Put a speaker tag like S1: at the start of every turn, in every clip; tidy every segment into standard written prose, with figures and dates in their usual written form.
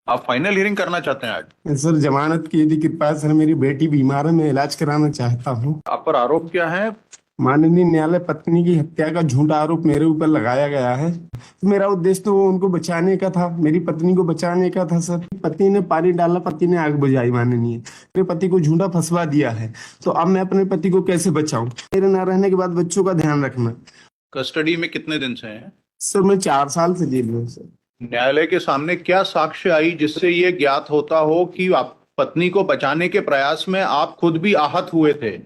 S1: आप final hearing करना चाहते हैं आज?
S2: सर जमानत की यदि कृपा है सर, मेरी बेटी बीमार है, मैं इलाज कराना चाहता हूँ।
S1: आप पर आरोप क्या है?
S2: माननीय न्यायालय, पत्नी की हत्या का झूठा आरोप मेरे ऊपर लगाया गया है। मेरा उद्देश्य तो उनको बचाने का था, मेरी पत्नी को बचाने का था सर। पति ने पानी डाला, पति ने आग बुझाई। माननीय, मेरे पति को झूठा फंसवा दिया है, तो अब मैं अपने पति को कैसे बचाऊं? मेरे न रहने के बाद बच्चों का ध्यान रखना।
S1: कस्टडी में कितने दिन से हैं?
S2: सर मैं 4 साल से जेल में हूँ सर।
S1: न्यायालय के सामने क्या साक्ष्य आई जिससे ये ज्ञात होता हो कि आप पत्नी को बचाने के प्रयास में आप खुद भी आहत हुए थे?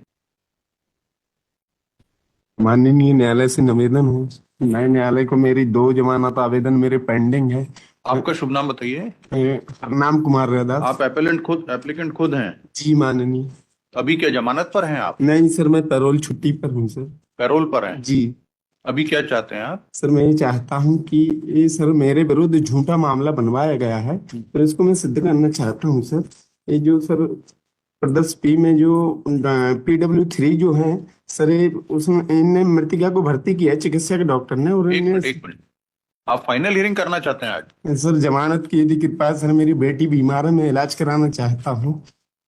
S2: माननीय न्यायालय से निवेदन है, नए न्यायालय को मेरी 2 जमानत आवेदन मेरे पेंडिंग है।
S1: आपका शुभ नाम बताइए।
S2: नाम कुमार रैदास।
S1: आप एप्लीकेंट खुद हैं?
S2: जी माननीय।
S1: अभी क्या जमानत पर हैं आप?
S2: नहीं सर, मैं पैरोल छुट्टी पर हूँ सर।
S1: पैरोल पर हैं?
S2: जी।
S1: अभी क्या चाहते हैं आप?
S2: सर मैं ये चाहता हूँ कि ये सर मेरे विरुद्ध झूठा मामला बनवाया गया है, तो इसको मैं सिद्ध करना चाहता हूँ सर। ये जो सर प्रदर्श पी में जो PW3 जो है सर, ये उसमें इनने मृतिका को भर्ती किया है चिकित्सा के डॉक्टर ने, और
S1: एक
S2: इन्हें
S1: मिनट एक मिनट। आप फाइनल हियरिंग करना चाहते हैं आज?
S2: सर जमानत की यदि कृपा है सर, मेरी बेटी बीमार है, मैं इलाज कराना चाहता हूँ।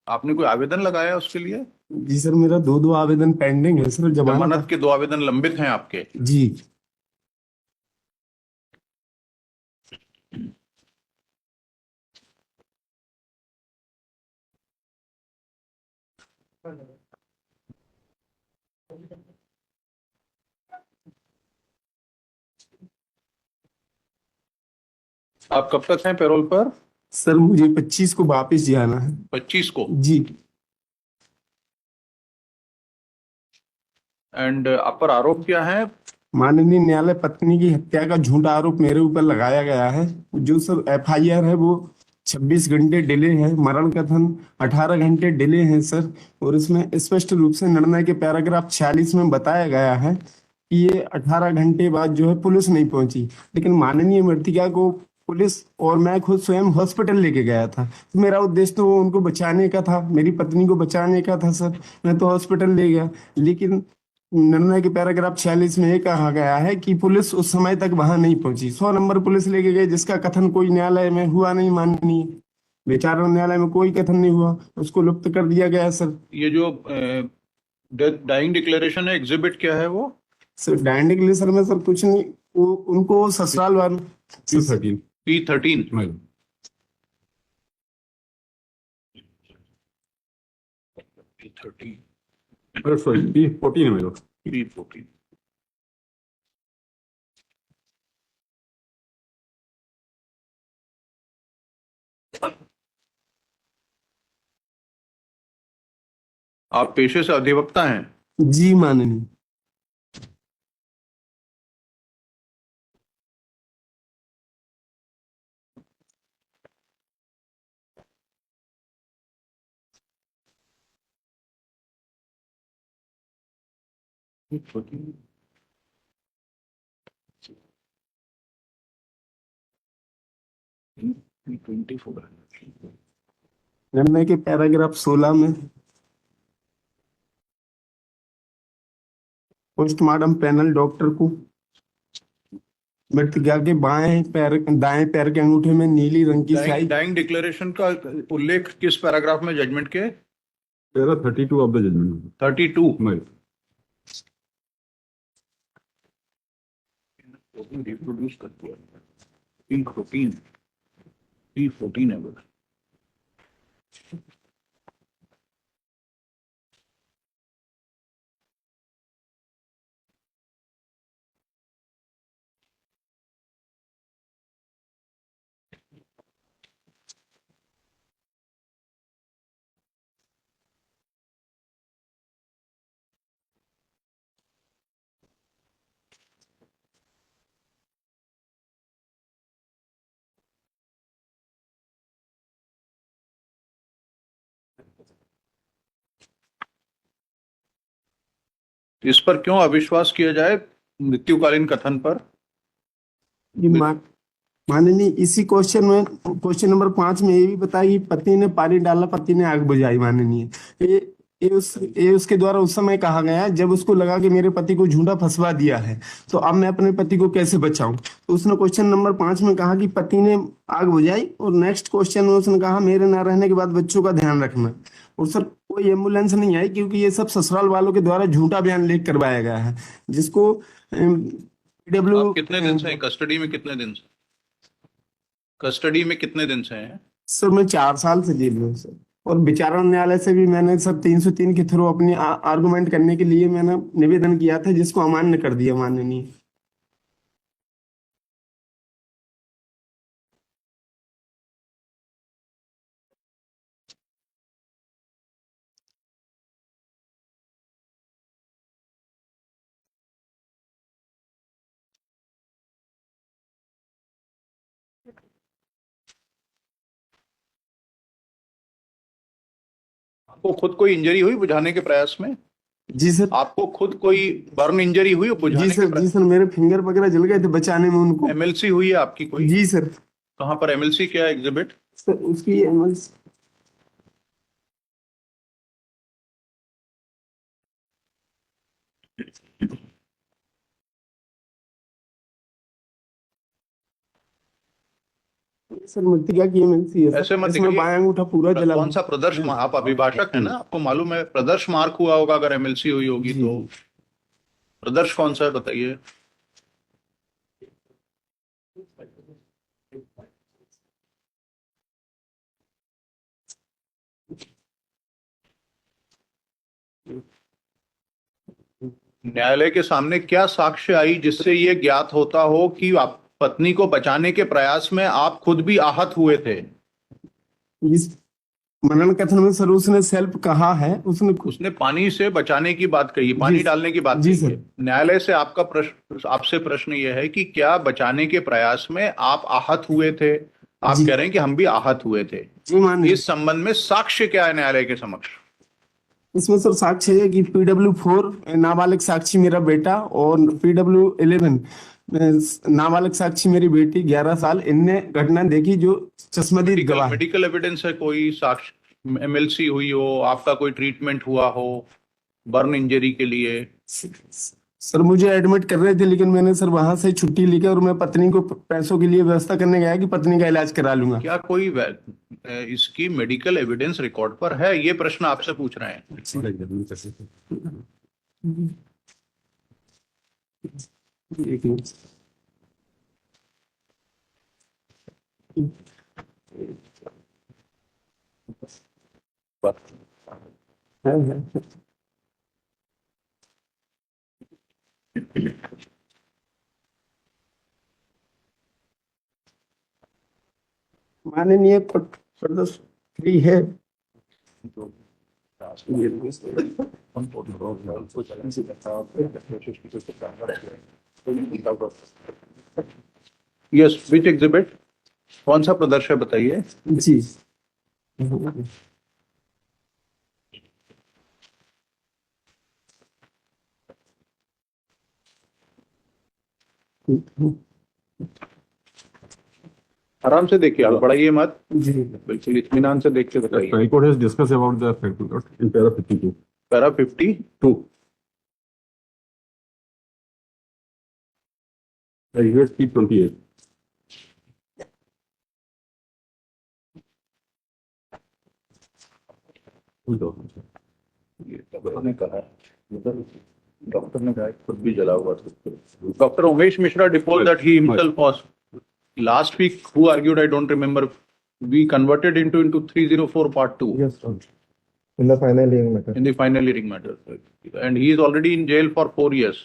S1: आपने कोई आवेदन लगाया उसके लिए?
S2: जी सर, मेरा 2 आवेदन पेंडिंग है सर।
S1: जमानत के 2 आवेदन लंबित हैं आपके?
S2: जी।
S1: आप कब तक हैं पैरोल पर?
S2: सर मुझे 25 को वापस जाना है।
S1: 25 को?
S2: जी।
S1: एंड आप पर आरोप क्या है?
S2: माननीय न्यायालय, पत्नी की हत्या का झूठा आरोप मेरे ऊपर लगाया गया है। जो सब FIR है वो 26 घंटे डिले है, मरण कथन 18 घंटे डिले है सर। और इसमें स्पष्ट रूप से निर्णय के पैराग्राफ 46 में बताया गया है कि ये 18 घंटे बाद जो है पुलिस नहीं पहुंची। लेकिन माननीय मृतिका को पुलिस और मैं खुद स्वयं हॉस्पिटल लेके गया था, तो मेरा उद्देश्य तो उनको बचाने का था, मेरी पत्नी को बचाने का था सर। मैं तो हॉस्पिटल ले गया, लेकिन निर्णय के पैराग्राफ 46 में ये कहा गया है कि पुलिस उस समय तक वहां नहीं पहुंची। 100 नंबर पुलिस लेके गए, जिसका कथन कोई न्यायालय में हुआ नहीं। माननीय विचारण न्यायालय में कोई कथन नहीं हुआ, उसको लुप्त कर दिया गया सर।
S1: ये जो डाइंग डिक्लेरेशन है, एग्जिबिट क्या है वो?
S2: सर डायरेक्ट के लिए सर मैं सर कुछ नहीं, वो उनको ससुराल वाल
S3: P13
S1: P13? P13
S3: sorry P14 है मेरा।
S1: P14। आप पेशे से अधिवक्ता हैं?
S2: जी माननीय।
S1: P24।
S2: निर्णय के पैराग्राफ 16 में पोस्टमार्टम पैनल डॉक्टर को मृतका के दाएं पैर के अंगूठे में नीली रंग की स्याही।
S1: डाइंग डिक्लेरेशन का उल्लेख किस पैराग्राफ में जजमेंट के?
S3: तेरा 32 ऑफ द जजमेंट।
S1: 32? रिप्रोड्यूस करती है P14। P14 है बस। इस पर क्यों अविश्वास किया जाए मृत्युकालीन कथन पर?
S2: ये माननीय इसी क्वेश्चन में, क्वेश्चन नंबर 5 में ये भी बताया कि पति ने पानी डाला, पति ने आग बुझाई। माननीय, ये ये उसके द्वारा उस समय कहा गया जब उसको लगा कि मेरे पति को झूठा फंसवा दिया है, तो अब मैं अपने पति को कैसे बचाऊं। तो उसने क्वेश्चन नंबर 5 में कहा कि पति ने आग बुझाई, और नेक्स्ट क्वेश्चन में उसने कहा मेरे ना रहने के बाद बच्चों का ध्यान रखना। और सर कोई एम्बुलेंस नहीं आई, क्योंकि ये सब ससुराल वालों के द्वारा झूठा बयान लिख करवाया गया है, जिसको पीडब्ल्यू।
S1: आप कितने दिन से हैं कस्टडी में? कितने दिन से कस्टडी में कितने दिन से हैं?
S2: सर मैं 4 साल से जेल में हूँ सर, और विचारण न्यायालय से भी मैंने सब 303 के थ्रू अपनी आर्गुमेंट करने के लिए मैंने निवेदन किया था, जिसको अमान्य कर दिया माननीय।
S1: आपको खुद कोई इंजरी हुई बुझाने के प्रयास में?
S2: जी सर।
S1: आपको खुद कोई बर्न इंजरी हुई
S2: जी
S1: बुझाने के
S2: सर, जी सर, मेरे फिंगर वगैरह जल गए थे बचाने में उनको।
S1: एमएलसी हुई है आपकी कोई?
S2: जी सर।
S1: कहाँ पर एमएलसी? क्या एग्जिबिट?
S2: सर उसकी एमएलसी सर मृतिका की एमएलसी है सर।
S1: ऐसे मत
S2: इसमें
S1: दिखाइए।
S2: बायां अंगूठा पूरा जला
S1: कौन सा प्रदर्श आप अभिभाषक है ना, आपको मालूम है प्रदर्श मार्क हुआ होगा अगर एमएलसी हुई होगी तो। प्रदर्श कौन सा है बताइए? न्यायालय के सामने क्या साक्ष्य आई जिससे ये ज्ञात होता हो कि आप पत्नी को बचाने के प्रयास में आप खुद भी आहत हुए थे?
S2: इस मनन कथन में सर उसने सेल्फ कहा है,
S1: उसने पानी से बचाने की बात कही, पानी
S2: जी,
S1: डालने की बात
S2: जी
S1: कही है। न्यायालय से आपका प्रश्न, आपसे प्रश्न यह है कि क्या बचाने के प्रयास में आप आहत हुए थे? आप
S2: जी।
S1: कह रहे हैं कि हम भी आहत हुए थे।
S2: जी माननीय।
S1: इस संबंध में साक्ष्य क्या है न्यायालय के समक्ष?
S2: इसमें सर साक्ष्य है कि PW4 नाबालिग साक्षी मेरा बेटा, और PW11 नाबालिग साक्षी मेरी बेटी 11 साल, इनने घटना देखी, जो चश्मदीद गवाह है।
S1: मेडिकल एविडेंस है कोई साक्ष्य? एमएलसी हुई हो, आपका कोई ट्रीटमेंट हुआ हो बर्न इंजरी के लिए?
S2: सर मुझे एडमिट कर रहे थे, लेकिन मैंने सर वहां से छुट्टी लेकर और मैं पत्नी को पैसों के लिए व्यवस्था करने गया कि पत्नी का इलाज करा लूंगा।
S1: क्या कोई इसकी मेडिकल एविडेंस रिकॉर्ड पर है? ये प्रश्न आपसे पूछ रहे हैं।
S2: एक मिनट। है। माननीय प्रदर्शनी है।
S1: यस, विच एग्जिबिट? कौन सा प्रदर्शन बताइए?
S2: जी।
S1: आराम से देखिए, आप बढ़ाइए मत,
S2: जी।
S1: बिल्कुल इत्मीनान से देख के बताइए।
S3: High Court has discussed about the fact in para 52.
S1: Para 52।
S3: Exhibit P28.
S1: ये डॉक्टर ने कहा है, डॉक्टर ने कहा है खुद भी जला हुआ था। Doctor Umesh Mishra depots that he himself was last week who argued, I don't remember, we converted into 304 part 2
S4: Yes, sir. In the final hearing matter.
S1: in the final hearing matter, and he is already in jail for 4 years.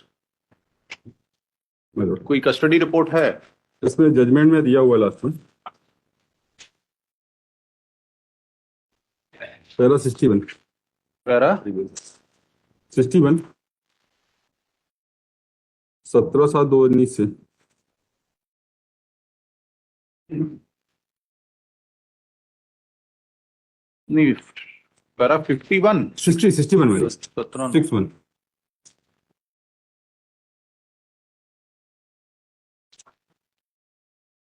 S3: My lord.
S1: कोई custody report है?
S3: इसमें judgement में दिया हुआ last में para 61
S1: para
S3: 61 17/7/2019 से
S1: नहीं, para 51
S3: 61 में
S1: 17
S3: 61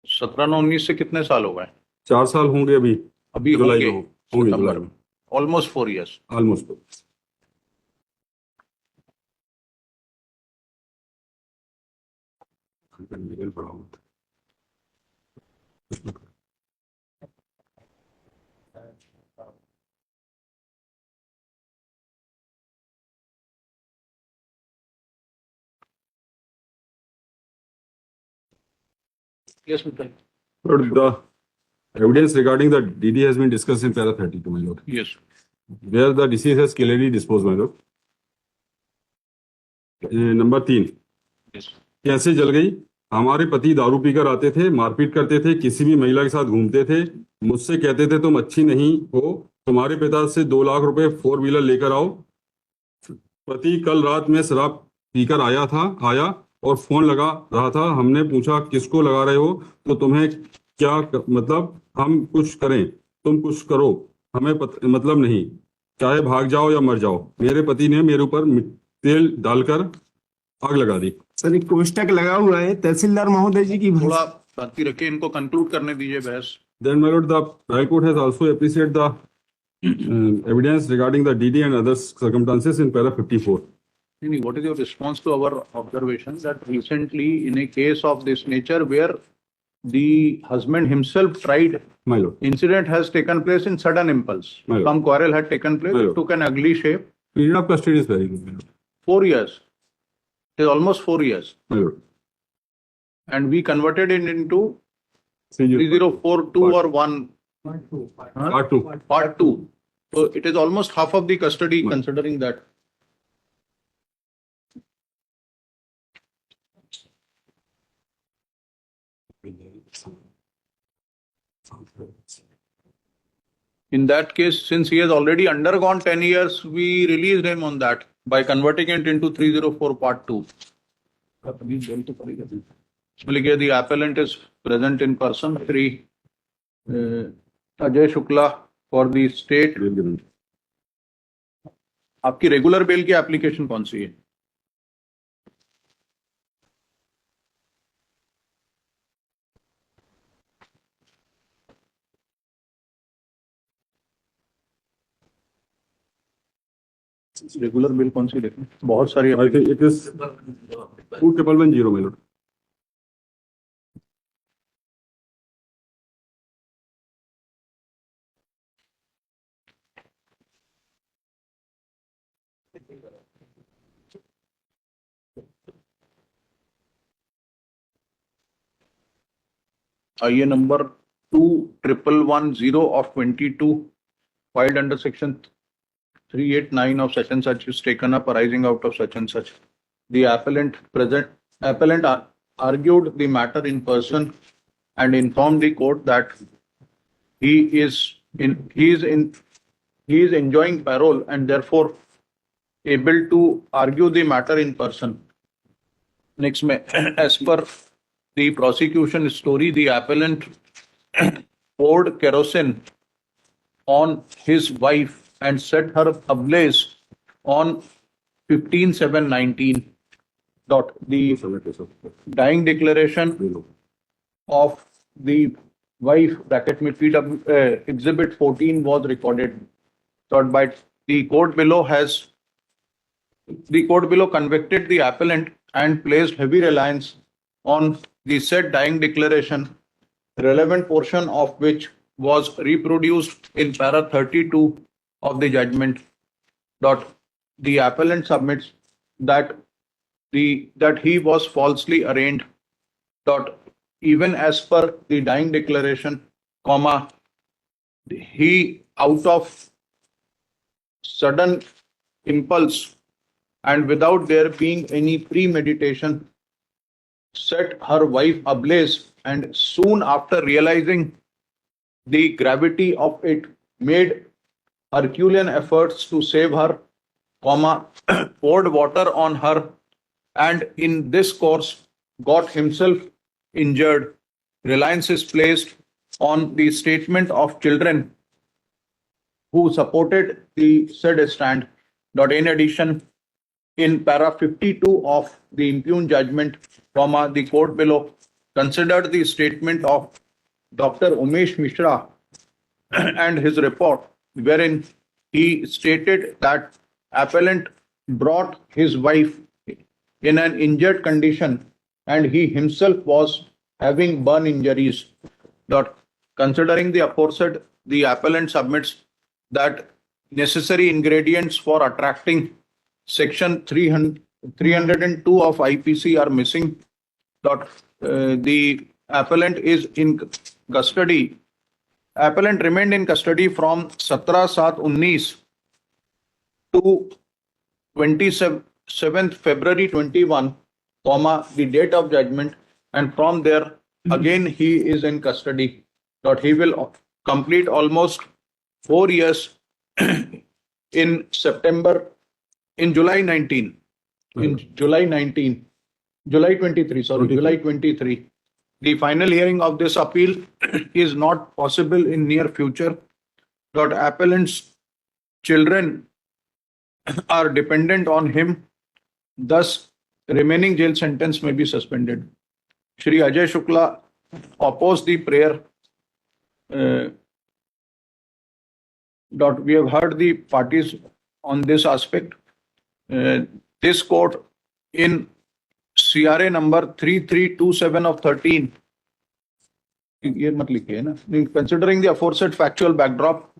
S1: 17-19 से कितने साल हो गए?
S3: 4 साल होंगे अभी
S1: अभी
S3: जुलाई
S1: होंगे
S3: में होंगे जुलाई
S1: सितंबर
S3: में
S1: में, almost 4 years।
S3: Almost
S1: Yes, Mr.
S3: Lord, the evidence regarding the DD has been discussed in para 32, my lord,
S1: Yes.
S3: where the deceased has clearly disposed, my lord. Number 3,
S1: Yes.
S3: कैसे जल गई? हमारे पति दारू पीकर आते थे, मारपीट करते थे, किसी भी महिला के साथ घूमते थे, मुझसे कहते थे तुम अच्छी नहीं हो, तुम्हारे पिता से 2 लाख रुपए 4 व्हीलर लेकर आओ। पति कल रात में शराब पीकर आया और फोन लगा रहा था। हमने पूछा किसको लगा रहे हो, तो तुम्हें क्या मतलब हम कुछ करें, तुम कुछ करो, हमें मतलब नहीं, चाहे भाग जाओ या मर जाओ। मेरे पति ने मेरे ऊपर तेल डालकर आग लगा दी।
S2: सर एक कोष्टक लगा हुआ है तहसीलदार महोदय जी की
S1: थोड़ा शांति रखिए, इनको कंक्लूड करने दीजिए बहस।
S3: Then, my lord, the High Court has also appreciated the evidence regarding the DD and other circumstances in para 54.
S1: What is your response to our observation that recently in a case of this nature where the husband himself tried,
S3: My lord,
S1: incident has taken place in sudden impulse.
S3: My lord.
S1: Some quarrel had taken place,
S3: My
S1: it
S3: lord.
S1: took an ugly shape.
S3: period of custody is very good, my lord.
S1: 4 years. It is almost 4 years.
S3: My lord.
S1: And we converted it into
S3: 3042
S1: 3042 or 1.
S3: Part 2.
S1: Part 2. So it is almost half of the custody considering that. In that case, since he has already undergone 10 years, we released him on that by converting it into 304 Part 2. The appellant is present in person, Shri Ajay Shukla for the state. आपकी regular bell की application कौन सी है? Regular bill कौन सी देखें? बहुत सारी
S3: I think it is 2110, my lord.
S1: आइए number 2110 of 22 filed under section 389 of such and such is taken up arising out of such and such. The appellant argued the matter in person and informed the court that he is enjoying parole and therefore able to argue the matter in person. Next, as per the prosecution story, the appellant poured kerosene on his wife and set her ablaze on 15/7/19. The dying declaration of the wife bracket में PW exhibit 14 was recorded. Thought by the court below convicted the appellant and placed heavy reliance on the said dying declaration, relevant portion of which was reproduced in para 32 of the judgment. The appellant submits that he was falsely arraigned. Even as per the dying declaration, he out of sudden impulse and without there being any premeditation set her wife ablaze, and soon after realizing the gravity of it made Herculean efforts to save her, poured water on her, and in this course got himself injured. Reliance is placed on the statement of children who supported the said stand. In addition, in para 52 of the impugned judgment, the court below considered the statement of Dr. Umesh Mishra and his report, wherein he stated that appellant brought his wife in an injured condition and he himself was having burn injuries. Dot. Considering the aforesaid, the appellant submits that necessary ingredients for attracting section 302 of IPC are missing. Dot. The appellant is in custody. Appellant remained in custody from 17/7/19 to 27th February 21, the date of judgment, and from there again he is in custody. He will complete almost 4 years in July 19. In July 23, July 23. The final hearing of this appeal is not possible in near future. Appellant's children are dependent on him. Thus, remaining jail sentence may be suspended. Shri Ajay Shukla opposed the prayer. We have heard the parties on this aspect. This court in CRA number 3327 of 13, considering the aforesaid factual backdrop,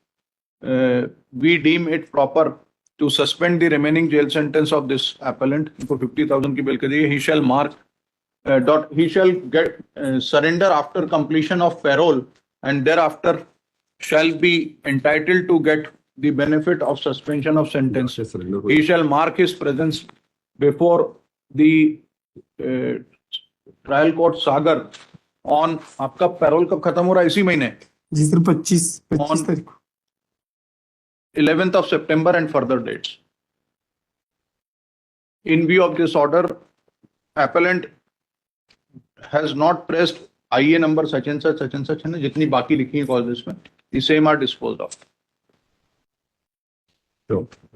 S1: we deem it proper to suspend the remaining jail sentence of this appellant for 50,000 ki bail ke diye. He shall mark. He shall get surrender after completion of parole, and thereafter shall be entitled to get the benefit of suspension of sentence. He shall mark his presence before the trial court Sagar on आपका payroll कब खत्म हो रहा है इसी महीने
S2: जी sir 25 तारीख को
S1: 11th of September and further dates. In view of this order, appellant has not pressed IA number such and such है ना जितनी बाकी लिखी है कॉलेज में the same are disposed of.
S3: Okay.